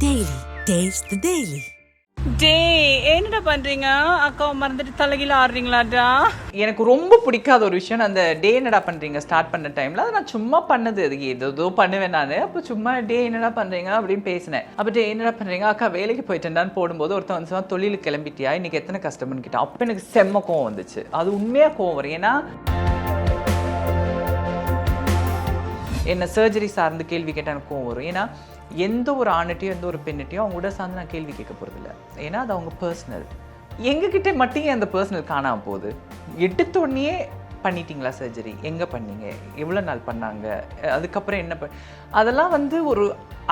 Daily. Taste the Daily. என்னடா பண்றீங்க? அக்காவை மறந்துட்டு தலைகீழ ஆடுறீங்களாடா? எனக்கு ரொம்ப பிடிக்காத ஒரு விஷயம் அந்த டே என்னடா பண்ணுறீங்க ஸ்டார்ட் பண்ண டைமில் அதை நான் சும்மா பண்ணது அது ஏதோ பண்ணுவேன் நான். அப்போ சும்மா டே என்னடா பண்ணுறீங்க அப்படின்னு பேசினேன். அப்போ டே என்னடா பண்ணுறீங்க அக்கா வேலைக்கு போயிட்டேன்டான்னு போடும்போது ஒருத்தன் வந்து தொழிலுக்கு கிளம்பிட்டியா இன்னைக்கு எத்தனை கஷ்டம்னு கேட்டான். அப்போ எனக்கு செம்ம கோவம் வந்துச்சு. அது உண்மையாக கோவம் வரும். ஏன்னா என்ன சர்ஜரி சார்ந்து கேள்வி கேட்டால் எனக்கு கோவம் வரும். ஏன்னா எந்த ஒரு ஆணுட்டையும் எந்த ஒரு பெண்ணிட்டையும் அவங்க கூட சார்ந்து நான் கேள்வி கேட்க போகிறதில்ல. ஏன்னா அது அவங்க பர்சனல். எங்ககிட்ட மட்டும் அந்த பர்சனல் காணாமல் போகுது. எடுத்தோடனே பண்ணிட்டீங்களா சர்ஜரி, எங்கே பண்ணீங்க, எவ்வளோ நாள் பண்ணாங்க, அதுக்கப்புறம் என்ன அதெல்லாம் வந்து ஒரு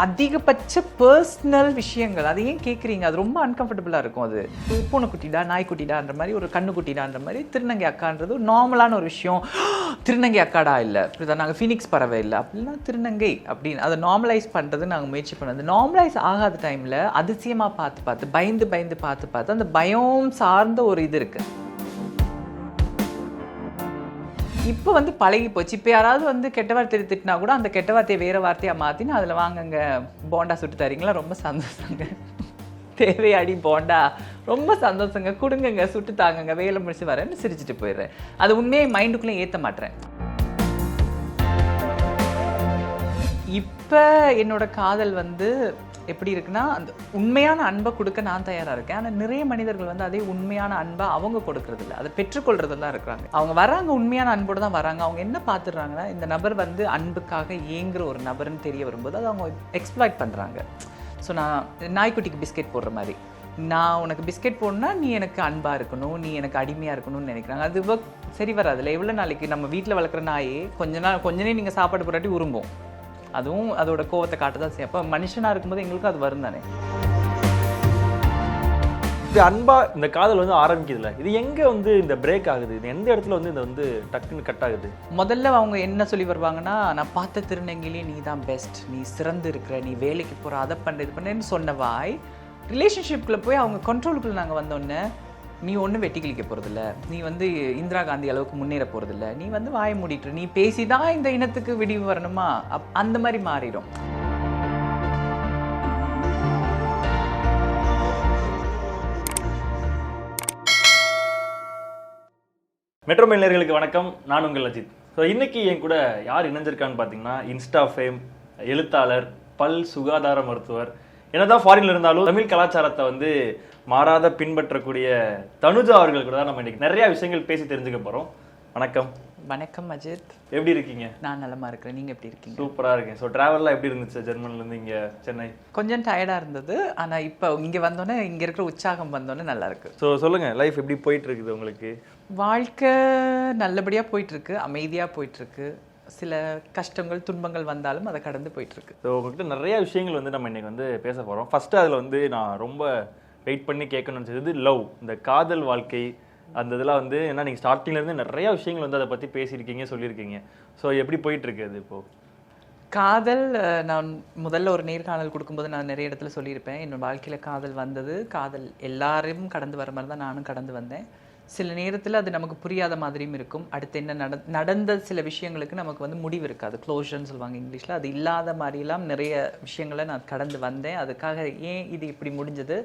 அதிகபட்ச பர்சனல் விஷயங்கள். அதை ஏன் கேட்குறீங்க? அது ரொம்ப அன்கம்ஃபர்டபுளாக இருக்கும். அது பூனைக்குட்டிடா நாய்க்குட்டிடான்ற மாதிரி ஒரு கண்ணுக்குட்டிடான்ற மாதிரி திருநங்கை அக்கான்றது ஒரு நார்மலான ஒரு விஷயம். திருநங்கை அக்காடா இல்லை இப்படிதான் நாங்கள் ஃபீனிக்ஸ் பறவை இல்லை அப்படின்னா திருநங்கை அப்படின்னு அதை நார்மலைஸ் பண்ணுறது நாங்கள் முயற்சி பண்ணது. நார்மலைஸ் ஆகாத டைமில் அதிசயமாக பார்த்து பயந்து பார்த்து அந்த பயம் சார்ந்த ஒரு இது இருக்குது. இப்போ வந்து பழகி போச்சு. இப்போ யாராவது வந்து கெட்ட வார்த்தை திட்டினா கூட அந்த கெட்ட வார்த்தையை வேறு வார்த்தையாக மாற்றினா அதில் வாங்கங்க போண்டா சுட்டு தரீங்களா, ரொம்ப சந்தோஷங்க, தேவையாடி போண்டா ரொம்ப சந்தோஷங்க, கொடுங்கங்க சுட்டு தாங்கங்க, வேலை முடிச்சு வரேன்னு சிரிச்சுட்டு போயிடுறேன். அது உண்மையை மைண்டுக்குள்ளே ஏற்ற மாட்டேறேன். இப்போ என்னோட காதல் வந்து எப்படி இருக்குன்னா அந்த உண்மையான அன்பை கொடுக்க நான் தயாராக இருக்கேன். ஆனால் நிறைய மனிதர்கள் வந்து அதே உண்மையான அன்பை அவங்க கொடுக்கறது இல்லை, அதை பெற்றுக்கொள்றதுலாம் இருக்கிறாங்க. அவங்க வராங்க உண்மையான அன்போடு தான் வராங்க. அவங்க என்ன பார்த்துடுறாங்கன்னா இந்த நபர் வந்து அன்புக்காக ஏங்குற ஒரு நபர்னு தெரிய வரும்போது அதை அவங்க எக்ஸ்ப்ளாய்ட் பண்ணுறாங்க. ஸோ நான் நாய்க்குட்டிக்கு பிஸ்கெட் போடுற மாதிரி நான் உனக்கு பிஸ்கெட் போடணுன்னா நீ எனக்கு அன்பாக இருக்கணும், நீ எனக்கு அடிமையாக இருக்கணும்னு நினைக்கிறாங்க. அது சரி வராதுல்ல. எவ்வளோ நாளைக்கு நம்ம வீட்டில் வளர்க்குற நாயே கொஞ்ச நேரம் நீங்கள் சாப்பாடு போராட்டி உரும்போம். அதுவும் அதோட கோவத்தை காட்ட தான் செய்யும். அப்போ மனுஷனாக இருக்கும்போது எங்களுக்கும் அது வரும் தானே. இப்போ அன்பா இந்த காதல் வந்து ஆரம்பிக்குதுல்ல, இது எங்கே வந்து இந்த பிரேக் ஆகுது? இது எந்த இடத்துல வந்து இந்த வந்து டக்குன்னு கட் ஆகுது? முதல்ல அவங்க என்ன சொல்லி வருவாங்கன்னா, நான் பார்த்த திருநங்கையிலே நீ தான் பெஸ்ட், நீ சிறந்து இருக்கிற, நீ வேலைக்கு போகிற, அதை பண்ண இது பண்ணேன்னு சொன்ன வாய் ரிலேஷன்ஷிப்பில் போய் அவங்க கண்ட்ரோலுக்குள்ளே நாங்கள் வந்தோடனே நீ ஒன்றும் வெட்டி கிழிக்க போகிறதில்ல, நீ வந்து இந்திரா காந்தி அளவுக்கு முன்னேற போகிறதில்ல, நீ வந்து வாயை மூடிட்டு நீ பேசி தான் இந்த இனத்துக்கு விடிவு வரணுமா, அந்த மாதிரி மாறிடும். மெட்ரோ மெயிலர்களுக்கு வணக்கம், நான் உங்கள் அஜித். ஸோ இன்னைக்கு என் கூட யார் இணைஞ்சிருக்கான்னு பார்த்தீங்கன்னா இன்ஸ்டா ஃபேம், எழுத்தாளர், பல் சுகாதார மருத்துவர், என்னதான் ஃபாரின்ல இருந்தாலும் தமிழ் கலாச்சாரத்தை வந்து மாறாத பின்பற்றக்கூடிய தனுஜா அவர்கள் கூட தான் நம்ம இன்னைக்கு நிறைய விஷயங்கள் பேசி தெரிஞ்சுக்க போறோம். வணக்கம். வணக்கம் அஜித், எப்படி இருக்கீங்க? நான் நலமா இருக்கிறேன், நீங்க எப்படி இருக்கீங்க? சூப்பரா இருக்கேன். ஸோ டிராவல்லாம் எப்படி இருந்துச்சு ஜெர்மன்ல இருந்து இங்க சென்னை? கொஞ்சம் டயர்டா இருந்தது, ஆனா இப்போ இங்க வந்தோன்னே இங்க இருக்கிற உற்சாகம் வந்தோன்னே நல்லா இருக்கு. ஸோ சொல்லுங்க, லைஃப் எப்படி போயிட்டு இருக்குது உங்களுக்கு? வாழ்க்கை நல்லபடியா போயிட்டு இருக்கு, அமைதியா போயிட்டு இருக்கு. சில கஷ்டங்கள் துன்பங்கள் வந்தாலும் அதை கடந்து போயிட்டு இருக்கு. ஸோ உங்ககிட்ட நிறைய விஷயங்கள் வந்து நம்ம இன்னைக்கு வந்து பேச போறோம். ஃபர்ஸ்ட் அதில் வந்து நான் ரொம்ப வெயிட் பண்ணி கேட்கணும்னு நினச்சது லவ், இந்த காதல் வாழ்க்கை. அந்த இதெல்லாம் வந்து ஏன்னா நீங்கள் ஸ்டார்டிங்லேருந்து நிறைய விஷயங்கள் வந்து அதை பற்றி பேசியிருக்கீங்க, சொல்லியிருக்கீங்க. ஸோ எப்படி போயிட்டு இருக்கு அது இப்போது? காதல் நான் முதல்ல ஒரு நேர்காணல் கொடுக்கும்போது நான் நிறைய இடத்துல சொல்லியிருப்பேன், என்னோட வாழ்க்கையில் காதல் வந்தது, காதல் எல்லாரையும் கடந்து வர மாதிரி தான் நானும் கடந்து வந்தேன். சில நேரத்தில் அது நமக்கு புரியாத மாதிரியும் இருக்கும். அடுத்து என்ன நடந்த சில விஷயங்களுக்கு நமக்கு வந்து முடிவு இருக்காது, க்ளோஷர்னு சொல்லுவாங்க இங்கிலீஷில். அது இல்லாத மாதிரிலாம் நிறைய விஷயங்களை நான் கடந்து வந்தேன். அதுக்காக ஏன் இது இப்படி முடிஞ்சது,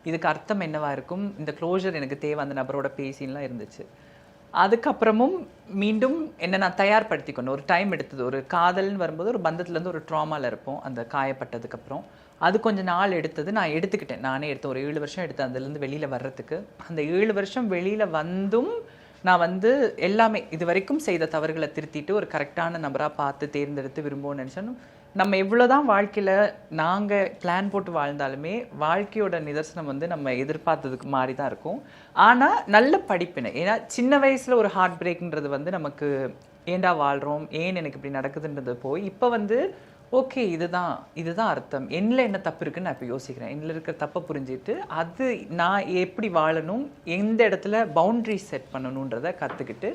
இதுக்கு அர்த்தம் என்னவா இருக்கும், இந்த க்ளோஷர் எனக்கு தேவை, அந்த நபரோட பேசின்லாம் இருந்துச்சு. அதுக்கப்புறமும் மீண்டும் என்ன நான் தயார்படுத்திக்கணும். ஒரு டைம் எடுத்தது. ஒரு காதல்னு வரும்போது ஒரு பந்தத்துலேருந்து ஒரு ட்ராமாவில் இருப்போம். அந்த காயப்பட்டதுக்கப்புறம் அது கொஞ்சம் நாள் எடுத்தது. நான் எடுத்துக்கிட்டேன், நானே எடுத்தேன். ஒரு 7 வருஷம் எடுத்தேன் அதுலேருந்து வெளியில் வர்றதுக்கு. அந்த 7 வருஷம் வெளியில் வந்தும் நான் வந்து எல்லாமே இது வரைக்கும் செய்த தவறுகளை திருத்திட்டு ஒரு கரெக்டான நபராக பார்த்து தேர்ந்தெடுத்து விரும்புவோம்னு நினச்சோன்னு நம்ம எவ்வளோதான் வாழ்க்கையில் நாங்கள் பிளான் போட்டு வாழ்ந்தாலுமே வாழ்க்கையோட நிதர்சனம் வந்து நம்ம எதிர்பார்த்ததுக்கு மாதிரி தான் இருக்கும். ஆனால் நல்ல படிப்பினை. ஏன்னா சின்ன வயசில் ஒரு ஹார்ட் பிரேக்ன்றது வந்து நமக்கு ஏண்டா வாழ்கிறோம், ஏன் எனக்கு இப்படி நடக்குதுன்றது போய் இப்போ வந்து ஓகே இதுதான் அர்த்தம், என்னில் என்ன தப்பு இருக்குன்னு நான் இப்போ யோசிக்கிறேன். என்னில் இருக்கிற தப்பை புரிஞ்சுட்டு அது நான் எப்படி வாழணும், எந்த இடத்துல பவுண்ட்ரி செட் பண்ணணுன்றதை கற்றுக்கிட்டு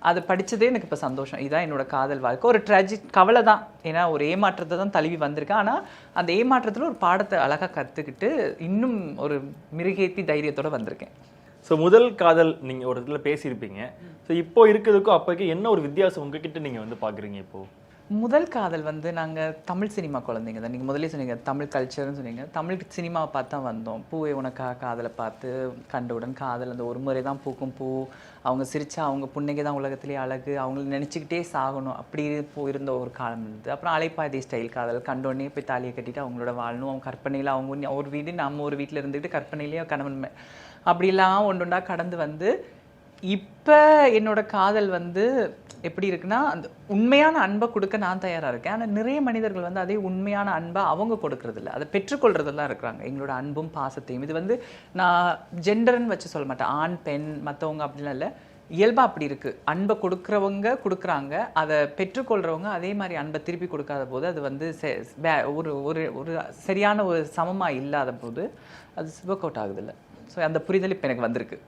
அது படித்ததே எனக்கு இப்போ சந்தோஷம். இதுதான் என்னோட காதல் வாழ்க்கை. ஒரு ட்ராஜிக் கவலை தான், ஏன்னா ஒரு ஏமாற்றத்தை தான் தழுவி வந்திருக்கேன். ஆனால் அந்த ஏமாற்றத்தில் ஒரு பாடத்தை அழகாக கற்றுக்கிட்டு இன்னும் ஒரு மிருகேத்தி தைரியத்தோடு வந்திருக்கேன். ஸோ முதல் காதல் நீங்கள் ஒரு இதில் பேசியிருப்பீங்க. ஸோ இப்போ இருக்கிறதுக்கும் அப்போக்கு என்ன ஒரு வித்தியாசம் உங்ககிட்ட நீங்கள் வந்து பார்க்குறீங்க இப்போது? முதல் காதல் வந்து நாங்கள் தமிழ் சினிமா குழந்தைங்க தான். நீங்கள் முதலே சொன்னீங்க தமிழ் கல்ச்சர்னு சொன்னீங்க. தமிழ் சினிமாவை பார்த்து தான் வந்தோம். பூவே உனக்காக காதலை பார்த்து கண்டவுடன் காதல் அந்த ஒரு முறை தான் பூக்கும் பூ, அவங்க சிரிச்சா அவங்க புன்னகை தான் உலகத்திலே அழகு, அவங்கள நினச்சிக்கிட்டே சாகணும் அப்படி இருந்த ஒரு காலம் இருந்தது. அப்புறம் அலைப்பாய்தை ஸ்டைல் காதல், கண்டோடனே போய் தாலியை கட்டிட்டு அவங்களோட வாழணும், அவங்க கற்பனையில் அவங்க ஒரு வீடு நம்ம ஒரு வீட்டில் இருந்துக்கிட்டு கற்பனையிலேயே கணவன் அப்படிலாம் ஒன்றுண்டா கடந்து வந்து இப்போ என்னோட காதல் வந்து எப்படி இருக்குன்னா, அந்த உண்மையான அன்பை கொடுக்க நான் தயாராக இருக்கேன். ஆனால் நிறைய மனிதர்கள் வந்து அதே உண்மையான அன்பை அவங்க கொடுக்கறது இல்லை, அதை பெற்றுக்கொள்றதெல்லாம் இருக்கிறாங்க. எங்களோட அன்பும் பாசத்தையும் இது வந்து நான் ஜெண்டர்ன்னு வச்சு சொல்ல மாட்டேன், ஆண் பெண் மற்றவங்க அப்படிலாம் இல்லை, இயல்பாக அப்படி இருக்குது. அன்பை கொடுக்குறவங்க கொடுக்குறாங்க, அதை பெற்றுக்கொள்கிறவங்க அதே மாதிரி அன்பை திருப்பி கொடுக்காத போது அது வந்து ஒரு ஒரு ஒரு சரியான ஒரு சமமாக இல்லாத போது அது ஒர்க் அவுட் ஆகுதில்ல. ஸோ அந்த புரிதல் இப்போ எனக்கு வந்திருக்கு.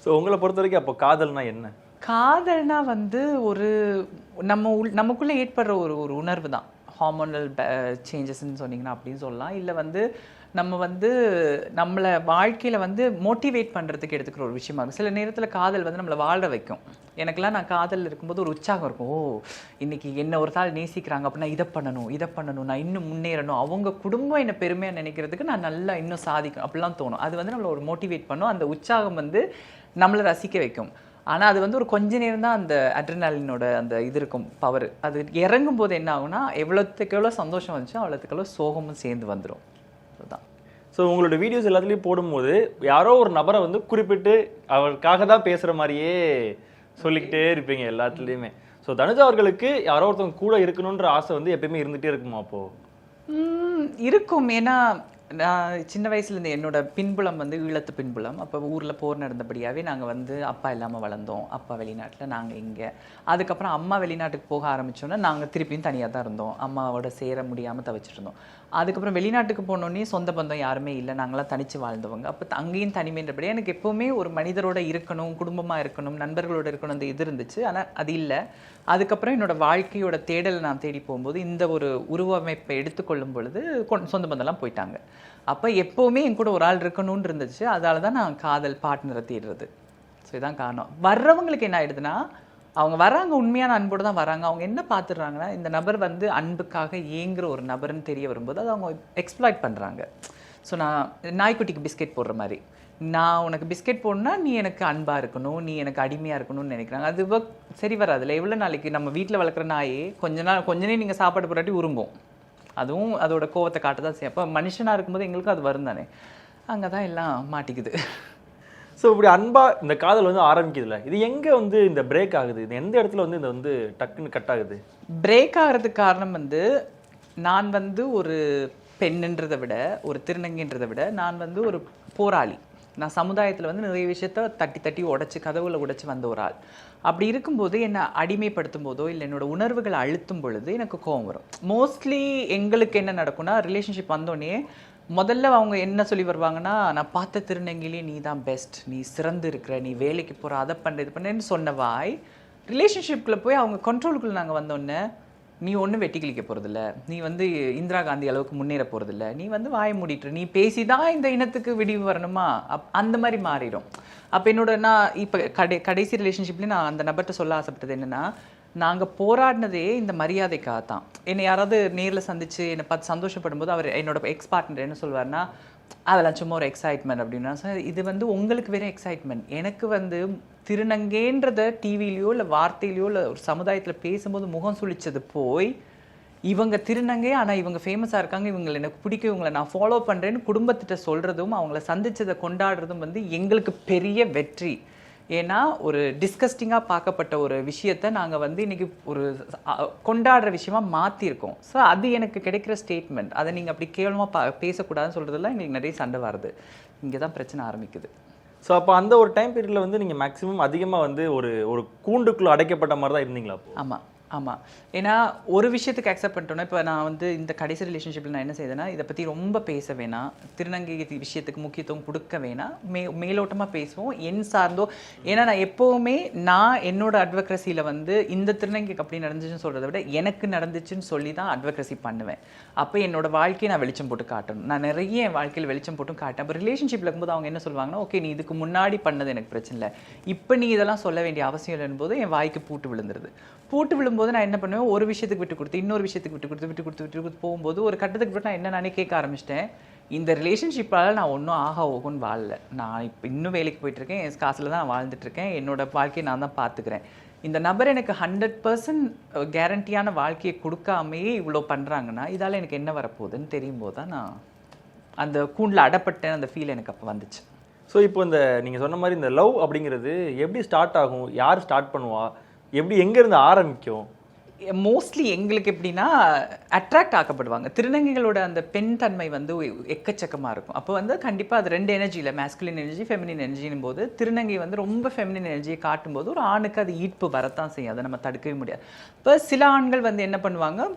ஸோ உங்களை பொறுத்த வரைக்கும் அப்போ காதல்னா என்ன? காதல்னா வந்து ஒரு நமக்குள்ளே ஏற்படுற ஒரு உணர்வு தான். ஹார்மோனல் சேஞ்சஸ்ன்னு சொன்னீங்கன்னா அப்படின்னு சொல்லலாம். இல்லை வந்து நம்ம வந்து நம்மளை வாழ்க்கையில் வந்து மோட்டிவேட் பண்ணுறதுக்கு எடுத்துக்கிற ஒரு விஷயமா இருக்கும். சில நேரத்தில் காதல் வந்து நம்மளை வாழ வைக்கும். எனக்கெல்லாம் நான் காதல் இருக்கும்போது ஒரு உற்சாகம் இருக்கும். ஓ இன்னைக்கு என்ன ஒரு தாள் நேசிக்கிறாங்க அப்படின்னா இதை பண்ணணும், நான் இன்னும் முன்னேறணும், அவங்க குடும்பம் என்னை பெருமையாக நினைக்கிறதுக்கு நான் நல்லா இன்னும் சாதிக்கணும் அப்படிலாம் தோணும். அது வந்து நம்மளை ஒரு மோட்டிவேட் பண்ணும். அந்த உற்சாகம் வந்து நம்மளை ரசிக்க வைக்கும். ஆனால் அது வந்து ஒரு கொஞ்ச நேரம் தான் அந்த அட்ரினாலினோட அந்த இது இருக்கும் பவர். அது இறங்கும் போது என்ன ஆகும்னா எவ்வளோத்துக்கு எவ்வளோ சந்தோஷம் வந்துச்சோ அவ்வளோத்துக்கு எவ்வளோ சோகமும் சேர்ந்து வந்துடும். அதுதான். ஸோ உங்களோட வீடியோஸ் எல்லாத்துலேயும் போடும்போது யாரோ ஒரு நபரை வந்து குறிப்பிட்டு அவருக்காக தான் பேசுகிற மாதிரியே சொல்லிக்கிட்டே இருப்பீங்க எல்லாத்துலேயுமே. ஸோ தனுஜா அவர்களுக்கு யாரோ ஒருத்தவங்க கூட இருக்கணுன்ற ஆசை வந்து எப்பயுமே இருந்துகிட்டே இருக்குமா? அப்போது இருக்கும். ஏன்னா நான் சின்ன வயசுலேருந்து என்னோட பின்புலம் வந்து ஈழத்து பின்புலம். அப்போ ஊரில் போர் நடந்தபடியாகவே நாங்கள் வந்து அப்பா இல்லாமல் வளர்ந்தோம். அப்பா வெளிநாட்டில், நாங்கள் இங்கே. அதுக்கப்புறம் அம்மா வெளிநாட்டுக்கு போக ஆரம்பித்தோன்னா நாங்கள் திருப்பியும் தனியாக தான் இருந்தோம். அம்மாவோட சேர முடியாமல் தவிச்சிட்டு இருந்தோம். அதுக்கப்புறம் வெளிநாட்டுக்கு போனோடனே சொந்த பந்தம் யாருமே இல்லை, நாங்களாம் தனித்து வாழ்ந்தவங்க. அப்போ அங்கேயும் தனிமைன்றபடியாக எனக்கு எப்போவுமே ஒரு மனிதரோட இருக்கணும், குடும்பமாக இருக்கணும், நண்பர்களோட இருக்கணும் அந்த இது இருந்துச்சு. ஆனால் அது இல்லை. அதுக்கப்புறம் என்னோடய வாழ்க்கையோட தேடலை நான் தேடி போகும்போது இந்த ஒரு உருவமைப்பை எடுத்துக்கொள்ளும் பொழுது சொந்த பந்தம்லாம் போயிட்டாங்க. அப்போ எப்போவுமே என் கூட ஒரு ஆள் இருக்கணும்னு இருந்துச்சு. அதால தான் நான் காதல் பார்ட்னரை தேடுறது. ஸோ இதுதான் காரணம். வர்றவங்களுக்கு என்ன ஆயிடுதுன்னா, அவங்க வராங்க உண்மையான அன்போடு தான் வராங்க. அவங்க என்ன பார்த்துடுறாங்கன்னா, இந்த நபர் வந்து அன்புக்காக ஏங்குற ஒரு நபர்னு தெரிய வரும்போது அதை அவங்க எக்ஸ்ப்ளாய்ட் பண்ணுறாங்க. ஸோ நான் நாய்க்குட்டிக்கு பிஸ்கெட் போடுற மாதிரி, நான் உனக்கு பிஸ்கெட் போடணுன்னா நீ எனக்கு அன்பாக இருக்கணும், நீ எனக்கு அடிமையாக இருக்கணும்னு நினைக்கிறாங்க. அது சரி வராதுல்ல. எவ்வளோ நாளைக்கு நம்ம வீட்டில் வளர்க்குற நாயே கொஞ்ச நேரம் நீங்கள் சாப்பாடு போராட்டி உரும்போம், அதுவும் அதோட கோவத்தை காட்ட தான் செய்யும். அப்போ மனுஷனாக இருக்கும்போது எங்களுக்கும் அது வரும் தானே. அங்கே தான் எல்லாம் மாட்டிக்குது. ஸோ இப்படி அன்பா இந்த காதல் வந்து ஆரம்பிக்குதுல்ல, இது எங்கே வந்து இந்த பிரேக் ஆகுது? இது எந்த இடத்துல வந்து இந்த வந்து டக்குன்னு கட் ஆகுது? பிரேக் ஆகிறதுக்கு காரணம் வந்து நான் வந்து ஒரு பெண்ணுன்றதை விட, ஒரு திருநங்கைன்றதை விட நான் வந்து ஒரு போராளி. நான் சமுதாயத்தில் வந்து நிறைய விஷயத்த தட்டி உடைச்சி கதவுகளை உடைச்சி வந்த ஒரு ஆள். அப்படி இருக்கும்போது என்னை அடிமைப்படுத்தும் போதோ இல்லை என்னோட உணர்வுகளை அழுத்தும் பொழுது எனக்கு கோவம் வரும். மோஸ்ட்லி எங்களுக்கு என்ன நடக்கும்னா, ரிலேஷன்ஷிப் வந்தோடனே முதல்ல அவங்க என்ன சொல்லி வருவாங்கன்னா, நான் பார்த்த திருநங்கையிலே நீ தான் பெஸ்ட், நீ சிறந்து இருக்கிற, நீ வேலைக்கு போகிற, அதை பண்ண இது பண்ணேன்னு சொன்ன வாய் ரிலேஷன்ஷிப்பில் போய் அவங்க கண்ட்ரோலுக்குள்ளே நாங்கள் வந்தோடனே, நீ ஒன்றும் வெட்டி கிழிக்க போகிறதில்ல, நீ வந்து இந்திரா காந்தி அளவுக்கு முன்னேற போகிறதில்ல, நீ வந்து வாயை மூடிட்டு நீ பேசி தான் இந்த இனத்துக்கு விடிவு வரணுமா, அந்த மாதிரி மாறிடும். அப்போ என்னோட நான் இப்போ கடைசி ரிலேஷன்ஷிப்லேயே நான் அந்த நபர்கிட்ட சொல்ல ஆசைப்பட்டது என்னென்னா, நாங்கள் போராடினதே இந்த மரியாதைக்காக தான். என்னை யாராவது நேரில் சந்தித்து என்னை பார்த்து சந்தோஷப்படும் போது அவர் என்னோட எக்ஸ் பார்ட்னர் என்ன சொல்வார்னா, அதெல்லாம் சும்மா ஒரு எக்ஸைட்மெண்ட் அப்படின்னா. இது வந்து உங்களுக்கு வேறு எக்ஸைட்மெண்ட், எனக்கு வந்து திருநங்கேன்றதை டிவிலையோ இல்லை வார்த்தையிலையோ இல்லை ஒரு சமுதாயத்தில் பேசும்போது முகம் சுழிச்சது போய், இவங்க திருநங்கை ஆனால் இவங்க ஃபேமஸாக இருக்காங்க, இவங்களை எனக்கு பிடிக்கும், இவங்களை நான் ஃபாலோ பண்ணுறேன்னு குடும்பத்திட்ட சொல்கிறதும் அவங்கள சந்திச்சதை கொண்டாடுறதும் வந்து எங்களுக்கு பெரிய வெற்றி. ஏன்னா ஒரு டிஸ்கஸ்டிங்காக பார்க்கப்பட்ட ஒரு விஷயத்தை நாங்கள் வந்து இன்றைக்கி ஒரு கொண்டாடுற விஷயமா மாற்றிருக்கோம். ஸோ அது எனக்கு கிடைக்கிற ஸ்டேட்மெண்ட். அதை நீங்கள் அப்படி கேவலமாக பேசக்கூடாதுன்னு சொல்கிறதுலாம் எங்களுக்கு நிறைய சண்டை வருது. இங்கே தான் பிரச்சனை ஆரம்பிக்குது. ஸோ அப்போ அந்த ஒரு டைம் பீரியடில் வந்து நீங்கள் மேக்ஸிமம் அதிகமாக வந்து ஒரு கூண்டுக்குள்ளே அடைக்கப்பட்ட மாதிரி தான் இருந்தீங்களா? ஆமாம் ஆமாம். ஏன்னா ஒரு விஷயத்துக்கு அக்செப்ட் பண்ணிட்டோன்னா, இப்போ நான் வந்து இந்த கடைசி ரிலேஷன்ஷிப்பில் நான் என்ன செய்தேன்னா, இதை பற்றி ரொம்ப பேச வேணாம், திருநங்கை விஷயத்துக்கு முக்கியத்துவம் கொடுக்க வேணாம், மேலோட்டமாக பேசுவோம், என் சார்ந்தோ. ஏன்னா நான் எப்போவுமே என்னோட அட்வொகசியில் வந்து இந்த திருநங்கைக்கு அப்படி நடந்துச்சுன்னு சொல்கிறத விட எனக்கு நடந்துச்சுன்னு சொல்லி தான் அட்வொகசி பண்ணுவேன். அப்போ என்னோட வாழ்க்கையை நான் வெளிச்சம் போட்டு காட்டணும். நான் நிறைய என் வாழ்க்கையில் வெளிச்சம் போட்டும் காட்டேன். அப்போ ரிலேஷன்ஷிப்பில் இருக்கும்போது அவங்க என்ன சொல்லுவாங்கன்னா, ஓகே நீ இதுக்கு முன்னாடி பண்ணது எனக்கு பிரச்சனை இல்லை, இப்போ நீ இதெல்லாம் சொல்ல வேண்டிய அவசியம் இல்லைன்னு போது என் வாய்க்கு பூட்டு விழுந்துருது. பூட்டு விழும்போது வரும்போது நான் என்ன பண்ணுவேன், ஒரு விஷயத்துக்கு விட்டு கொடுத்து இன்னொரு விஷயத்துக்கு விட்டு கொடுத்து போகும்போது ஒரு கட்டத்துக்கு விட்டு நான் என்ன நானே கேட்க ஆரம்பிச்சிட்டேன், இந்த ரிலேஷன்ஷிப்பால் நான் ஒன்றும் ஆகா ஓகுன்னு வாழல. நான் இப்போ இன்னும் வேலைக்கு போயிட்டுருக்கேன், என் காசில் தான் நான் வாழ்ந்துட்டுருக்கேன், என்னோட வாழ்க்கையை நான் தான் பார்த்துக்கிறேன். இந்த நபர் எனக்கு 100% கேரண்டியான வாழ்க்கையை கொடுக்காமையே இவ்வளோ பண்ணுறாங்கன்னா இதால் எனக்கு என்ன வரப்போகுதுன்னு தெரியும் போது தான் நான் அந்த கூண்டில் அடப்பட்டேன். அந்த ஃபீல் எனக்கு அப்போ வந்துச்சு. ஸோ இப்போ இந்த நீங்கள் சொன்ன மாதிரி இந்த லவ் அப்படிங்கிறது எப்படி ஸ்டார்ட் ஆகும், யார் ஸ்டார்ட் பண்ணுவா, எப்படி எங்கேருந்து ஆரம்பிக்கும்? மோஸ்ட்லி எங்களுக்கு எப்படின்னா அட்ராக்ட் ஆக்கப்படுவாங்க. திருநங்கைகளோட அந்த பெண் தன்மை வந்து எக்கச்சக்கமாக இருக்கும். அப்போ வந்து கண்டிப்பாக அது 2 எனர்ஜியில் மேஸ்குலின் எனர்ஜி ஃபெமினின் எனர்ஜின் போது திருநங்கை வந்து ரொம்ப ஃபெமினின் எனர்ஜியை காட்டும்போது ஒரு ஆணுக்கு அது ஈர்ப்பு வரத்தான் செய்யும். அதை நம்ம தடுக்கவே முடியாது. இப்போ சில ஆண்கள் வந்து என்ன பண்ணுவாங்க,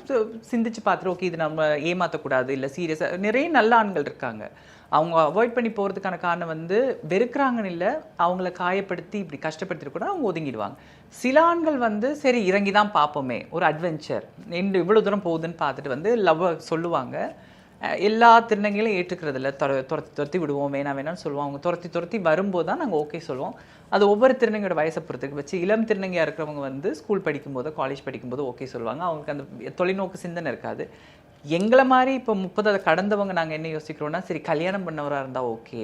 சிந்திச்சு பார்த்துட்டு ஓகே இது நம்ம ஏமாற்றக்கூடாது, இல்லை சீரியஸாக நிறைய நல்ல ஆண்கள் இருக்காங்க. அவங்க அவாய்ட் பண்ணி போகிறதுக்கான காரணம் வந்து வெறுக்கிறாங்கன்னு இல்லை, அவங்கள காயப்படுத்தி இப்படி கஷ்டப்படுத்திட்டு அவங்க ஒதுங்கிடுவாங்க. சில ஆண்கள் வந்து சரி இறங்கி தான் பார்ப்போமே, ஒரு அட்வென்ச்சர் இவ்வளோ தூரம் போகுதுன்னு பார்த்துட்டு வந்து லவ் சொல்லுவாங்க. எல்லா திருநங்கைகளும் ஏற்றுக்கிறது இல்லை, துரத்தி விடுவோம் வேணாம்னு சொல்லுவோம். அவங்க துரத்தி வரும்போது தான் நாங்கள் ஓகே சொல்லுவோம். அது ஒவ்வொரு திருநங்கையோட வயசை பொறுத்துக்கு வச்சு இளம் திருநங்கையாக இருக்கிறவங்க வந்து ஸ்கூல் படிக்கும்போது காலேஜ் படிக்கும்போது ஓகே சொல்லுவாங்க. அவங்களுக்கு அந்த தொலைநோக்கு சிந்தனை இருக்காது. எங்களை மாதிரி இப்போ 30 கடந்தவங்க நாங்கள் என்ன யோசிக்கிறோன்னா, சரி கல்யாணம் பண்ணவராக இருந்தால் ஓகே,